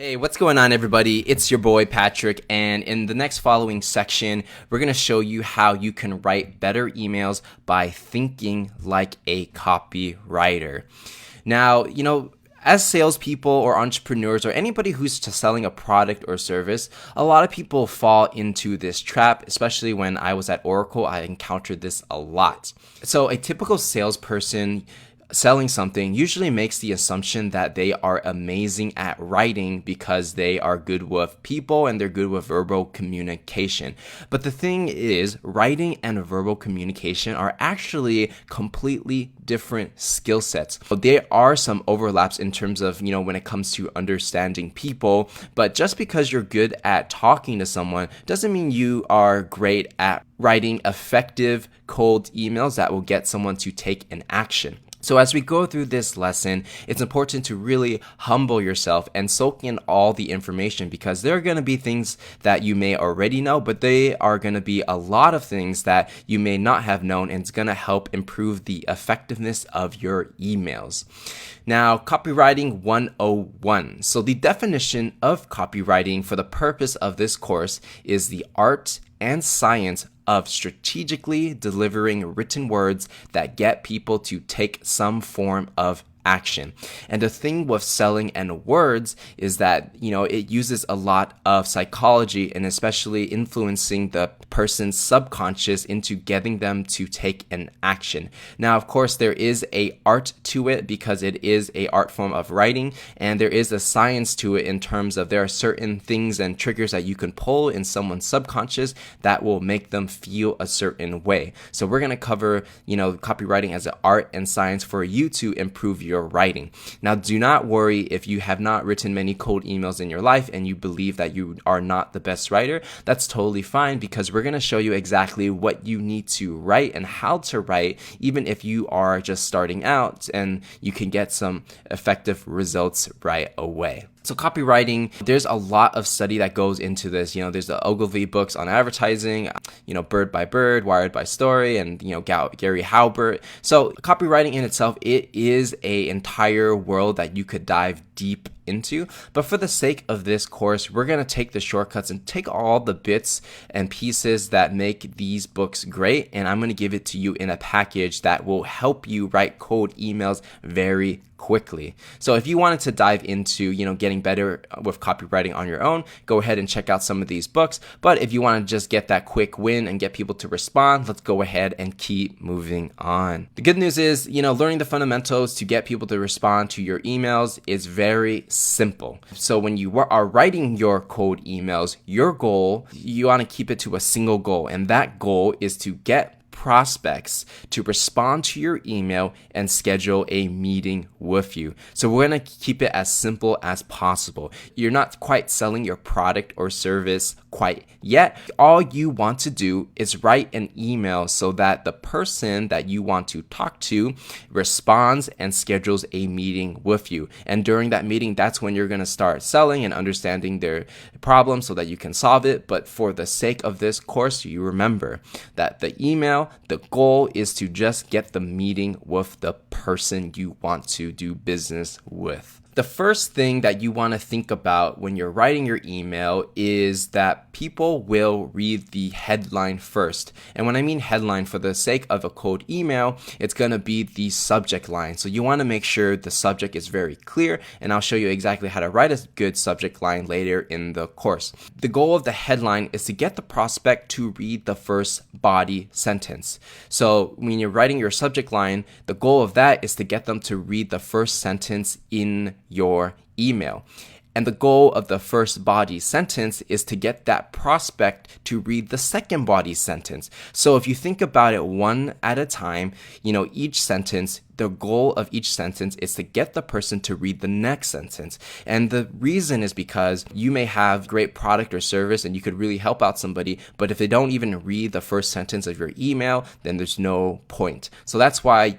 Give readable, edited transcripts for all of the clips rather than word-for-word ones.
Hey, what's going on, everybody? It's your boy Patrick, and in the next following section, we're going to show you how you can write better emails by thinking like a copywriter. Now, as salespeople or entrepreneurs or anybody who's selling a product or service, a lot of people fall into this trap, especially when I was at Oracle. I encountered this a lot. So a typical salesperson selling something usually makes the assumption that they are amazing at writing because they are good with people and they're good with verbal communication. But the thing is, writing and verbal communication are actually completely different skill sets. So there are some overlaps in terms of, when it comes to understanding people, but just because you're good at talking to someone doesn't mean you are great at writing effective cold emails that will get someone to take an action. So as we go through this lesson, it's important to really humble yourself and soak in all the information, because there are going to be things that you may already know, but they are going to be a lot of things that you may not have known, and it's going to help improve the effectiveness of your emails. Now, copywriting 101. So the definition of copywriting for the purpose of this course is the art and science of strategically delivering written words that get people to take some form of action. And the thing with selling and words is that, it uses a lot of psychology, and especially influencing the person's subconscious into getting them to take an action. Now, of course, there is a art to it because it is a art form of writing, and there is a science to it in terms of there are certain things and triggers that you can pull in someone's subconscious that will make them feel a certain way. So we're going to cover, copywriting as an art and science for you to improve your writing. Now, do not worry if you have not written many cold emails in your life and you believe that you are not the best writer. That's totally fine, because we're going to show you exactly what you need to write and how to write, even if you are just starting out, and you can get some effective results right away. So copywriting, there's a lot of study that goes into this. There's the Ogilvy books on advertising, Bird by Bird, Wired by Story, and, Gary Halbert. So copywriting in itself, it is an entire world that you could dive deep into. But for the sake of this course, we're going to take the shortcuts and take all the bits and pieces that make these books great, and I'm going to give it to you in a package that will help you write cold emails very quickly. So if you wanted to dive into, getting better with copywriting on your own, go ahead and check out some of these books. But if you want to just get that quick win and get people to respond, let's go ahead and keep moving on. The good news is, learning the fundamentals to get people to respond to your emails is very simple. So when you are writing your cold emails, your goal, you want to keep it to a single goal, and that goal is to get prospects to respond to your email and schedule a meeting with you. So we're going to keep it as simple as possible. You're not quite selling your product or service quite yet. All you want to do is write an email so that the person that you want to talk to responds and schedules a meeting with you. And during that meeting, that's when you're going to start selling and understanding their problem so that you can solve it. But for the sake of this course, you remember that the goal is to just get the meeting with the person you want to do business with. The first thing that you want to think about when you're writing your email is that people will read the headline first. And when I mean headline, for the sake of a cold email, it's going to be the subject line. So you want to make sure the subject is very clear, and I'll show you exactly how to write a good subject line later in the course. The goal of the headline is to get the prospect to read the first body sentence. So when you're writing your subject line, the goal of that is to get them to read the first sentence in your email. And the goal of the first body sentence is to get that prospect to read the second body sentence. So if you think about it one at a time, each sentence, the goal of each sentence is to get the person to read the next sentence. And the reason is because you may have great product or service and you could really help out somebody, but if they don't even read the first sentence of your email, then there's no point. So that's why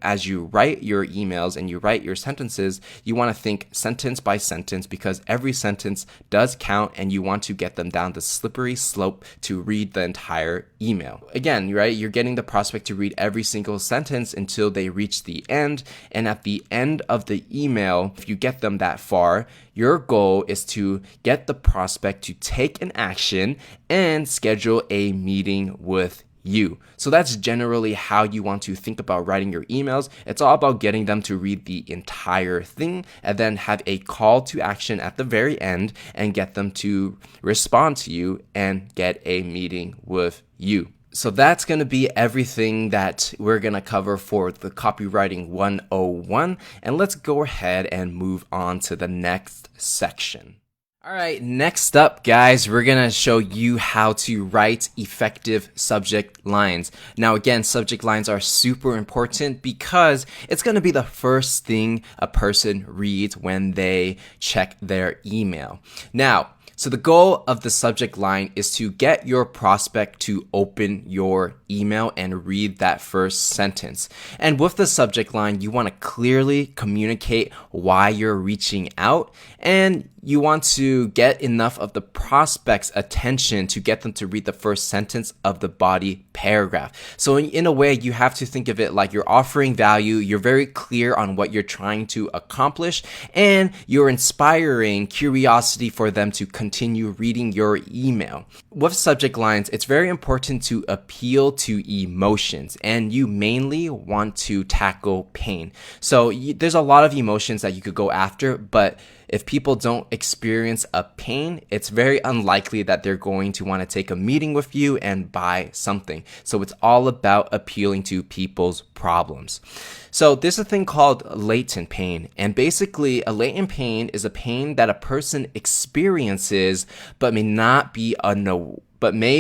as you write your emails and you write your sentences, you want to think sentence by sentence, because every sentence does count and you want to get them down the slippery slope to read the entire email. Again, right? You're getting the prospect to read every single sentence until they reach reach the end. And at the end of the email, if you get them that far, your goal is to get the prospect to take an action and schedule a meeting with you. So that's generally how you want to think about writing your emails. It's all about getting them to read the entire thing and then have a call to action at the very end and get them to respond to you and get a meeting with you. So that's going to be everything that we're going to cover for the Copywriting 101. And let's go ahead and move on to the next section. All right, next up, guys, we're going to show you how to write effective subject lines. Now, again, subject lines are super important because it's going to be the first thing a person reads when they check their email. Now, so the goal of the subject line is to get your prospect to open your email and read that first sentence. And with the subject line, you want to clearly communicate why you're reaching out, and you want to get enough of the prospect's attention to get them to read the first sentence of the body paragraph. So in a way, you have to think of it like you're offering value, you're very clear on what you're trying to accomplish, and you're inspiring curiosity for them to continue reading your email. With subject lines, it's very important to appeal to emotions, and you mainly want to tackle pain. So there's a lot of emotions that you could go after, but if people don't experience a pain, it's very unlikely that they're going to want to take a meeting with you and buy something. So it's all about appealing to people's problems. So there's a thing called latent pain. And basically, a latent pain is a pain that a person experiences but may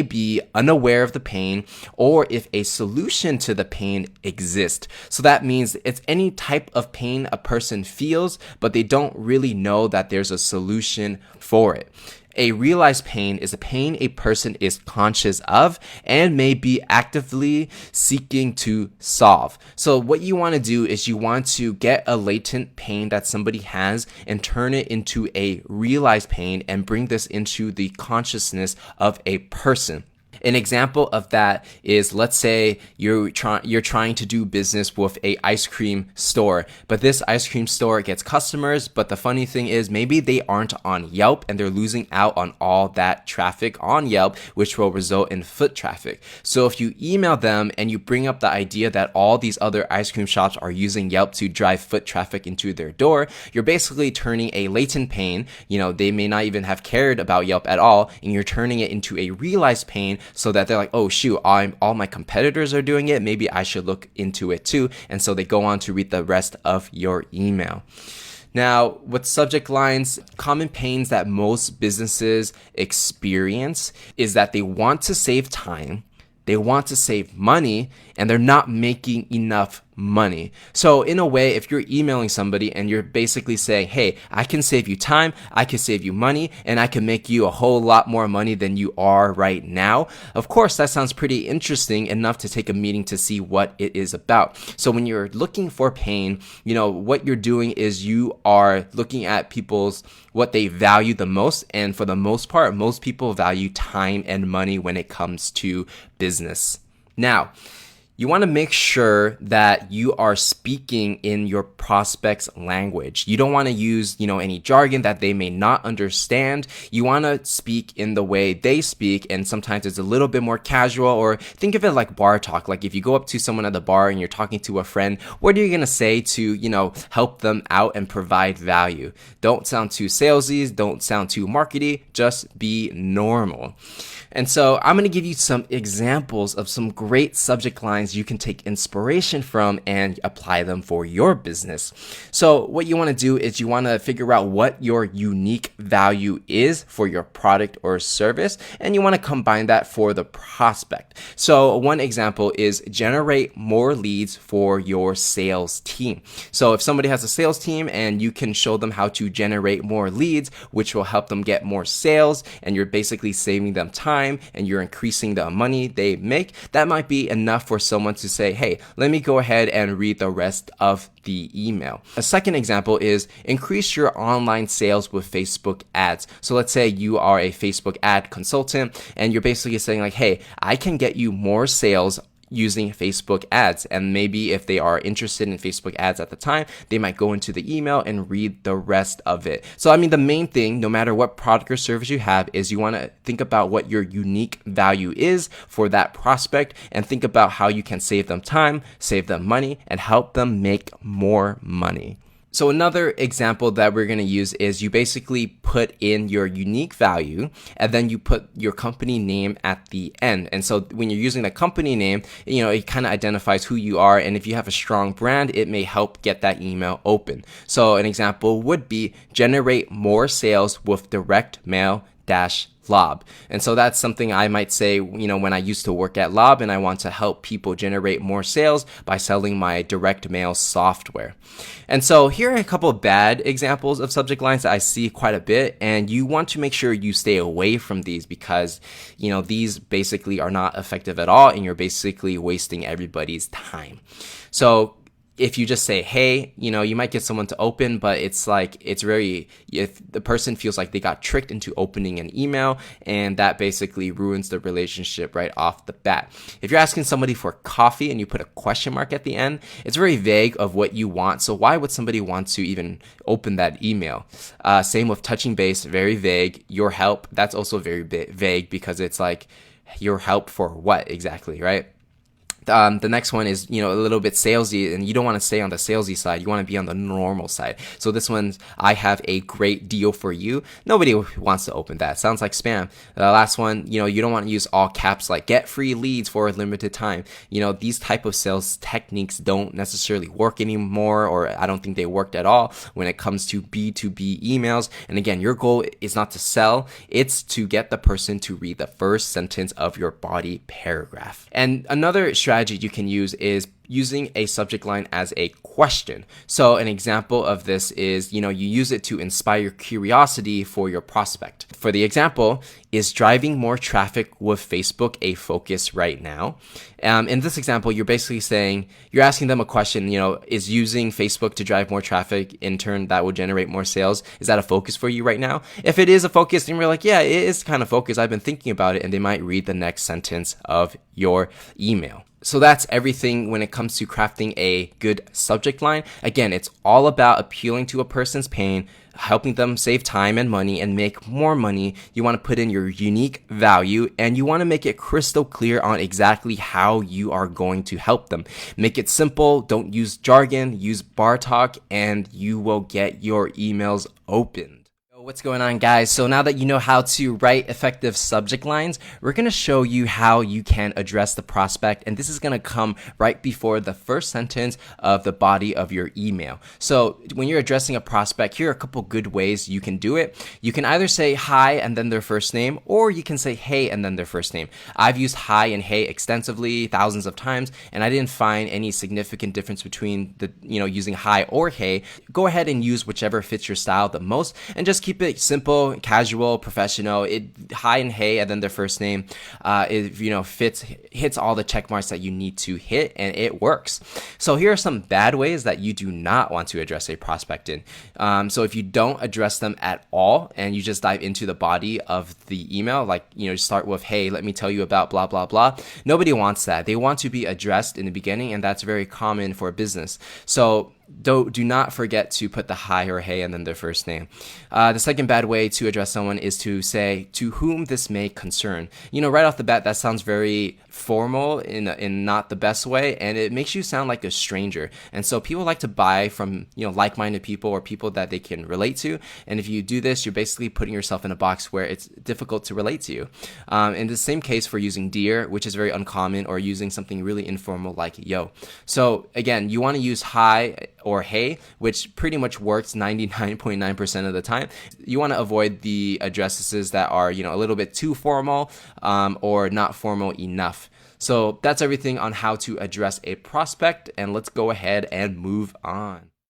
be unaware of the pain, or if a solution to the pain exists. So that means it's any type of pain a person feels, but they don't really know that there's a solution for it. A realized pain is a pain a person is conscious of and may be actively seeking to solve. So what you want to do is you want to get a latent pain that somebody has and turn it into a realized pain and bring this into the consciousness of a person. An example of that is, let's say you're trying to do business with a ice cream store, but this ice cream store gets customers, but the funny thing is maybe they aren't on Yelp and they're losing out on all that traffic on Yelp, which will result in foot traffic. So if you email them and you bring up the idea that all these other ice cream shops are using Yelp to drive foot traffic into their door, you're basically turning a latent pain, they may not even have cared about Yelp at all, and you're turning it into a realized pain so that they're like, oh shoot, all my competitors are doing it, maybe I should look into it too. And so they go on to read the rest of your email. Now, with subject lines, common pains that most businesses experience is that they want to save time, they want to save money, and they're not making enough money. So in a way, if you're emailing somebody and you're basically saying, hey, I can save you time, I can save you money, and I can make you a whole lot more money than you are right now. Of course, that sounds pretty interesting enough to take a meeting to see what it is about. So when you're looking for pain, what you're doing is you are looking at what they value the most. And for the most part, most people value time and money when it comes to business. Now, you want to make sure that you are speaking in your prospect's language. You don't want to use, any jargon that they may not understand. You want to speak in the way they speak, and sometimes it's a little bit more casual, or think of it like bar talk. Like if you go up to someone at the bar and you're talking to a friend, what are you going to say to, help them out and provide value? Don't sound too salesy, don't sound too markety, just be normal. And so I'm going to give you some examples of some great subject lines you can take inspiration from and apply them for your business. So what you want to do is you want to figure out what your unique value is for your product or service, and you want to combine that for the prospect. So one example is generate more leads for your sales team. So if somebody has a sales team and you can show them how to generate more leads, which will help them get more sales, and you're basically saving them time and you're increasing the money they make, that might be enough for someone to say, hey, let me go ahead and read the rest of the email. A second example is increase your online sales with Facebook ads. So let's say you are a Facebook ad consultant and you're basically saying like, hey, I can get you more sales using Facebook ads. And maybe if they are interested in Facebook ads at the time, they might go into the email and read the rest of it. So I mean, the main thing, no matter what product or service you have, is you want to think about what your unique value is for that prospect and think about how you can save them time, save them money, and help them make more money. So another example that we're going to use is you basically put in your unique value and then you put your company name at the end. And so when you're using the company name, it kind of identifies who you are. And if you have a strong brand, it may help get that email open. So an example would be generate more sales with direct mail Lob. And so that's something I might say, when I used to work at Lob and I want to help people generate more sales by selling my direct mail software. And so here are a couple of bad examples of subject lines that I see quite a bit. And you want to make sure you stay away from these because, these basically are not effective at all. And you're basically wasting everybody's time. So if you just say, hey, you might get someone to open, but if the person feels like they got tricked into opening an email, and that basically ruins the relationship right off the bat. If you're asking somebody for coffee and you put a question mark at the end, it's very vague of what you want. So why would somebody want to even open that email? Same with touching base, very vague. Your help, that's also very vague because it's like your help for what exactly, right? The next one is, a little bit salesy, and you don't want to stay on the salesy side. You want to be on the normal side. So this one's, I have a great deal for you. Nobody wants to open that. Sounds like spam. The last one, you don't want to use all caps like get free leads for a limited time. These type of sales techniques don't necessarily work anymore, or I don't think they worked at all when it comes to B2B emails. And again, your goal is not to sell. It's to get the person to read the first sentence of your body paragraph. And another strategy you can use is using a subject line as a question. So an example of this is, you use it to inspire curiosity for your prospect. For the example, is driving more traffic with Facebook a focus right now? In this example, you're basically saying, you're asking them a question, is using Facebook to drive more traffic, in turn, that will generate more sales? Is that a focus for you right now? If it is a focus, then you're like, yeah, it is kind of focus. I've been thinking about it, and they might read the next sentence of your email. So that's everything when it comes to crafting a good subject line. Again, it's all about appealing to a person's pain, helping them save time and money and make more money. You want to put in your unique value, and you want to make it crystal clear on exactly how you are going to help them. Make it simple. Don't use jargon, use bar talk, and you will get your emails opened. What's going on, guys? So now that you know how to write effective subject lines, we're going to show you how you can address the prospect, and this is going to come right before the first sentence of the body of your email. So when you're addressing a prospect, here are a couple good ways you can do it. You can either say hi and then their first name, or you can say hey and then their first name. I've used hi and hey extensively, thousands of times, and I didn't find any significant difference between using hi or hey. Go ahead and use whichever fits your style the most, and just keep it simple, casual, professional. Hi and hey and then their first name, hits all the check marks that you need to hit, and it works. So here are some bad ways that you do not want to address a prospect in. So if you don't address them at all and you just dive into the body of the email, like start with, hey, let me tell you about blah blah blah. Nobody wants that. They want to be addressed in the beginning, and that's very common for business. So do not forget to put the hi or hey and then their first name. The second bad way to address someone is to say, to whom this may concern. Right off the bat, that sounds very formal in not the best way, and it makes you sound like a stranger. And so people like to buy from like-minded people or people that they can relate to. And if you do this, you're basically putting yourself in a box where it's difficult to relate to you. In the same case for using dear, which is very uncommon, or using something really informal like yo. So again, you want to use hi or hey, which pretty much works 99.9% of the time. You want to avoid the addresses that are, a little bit too formal or not formal enough. So that's everything on how to address a prospect, and let's go ahead and move on.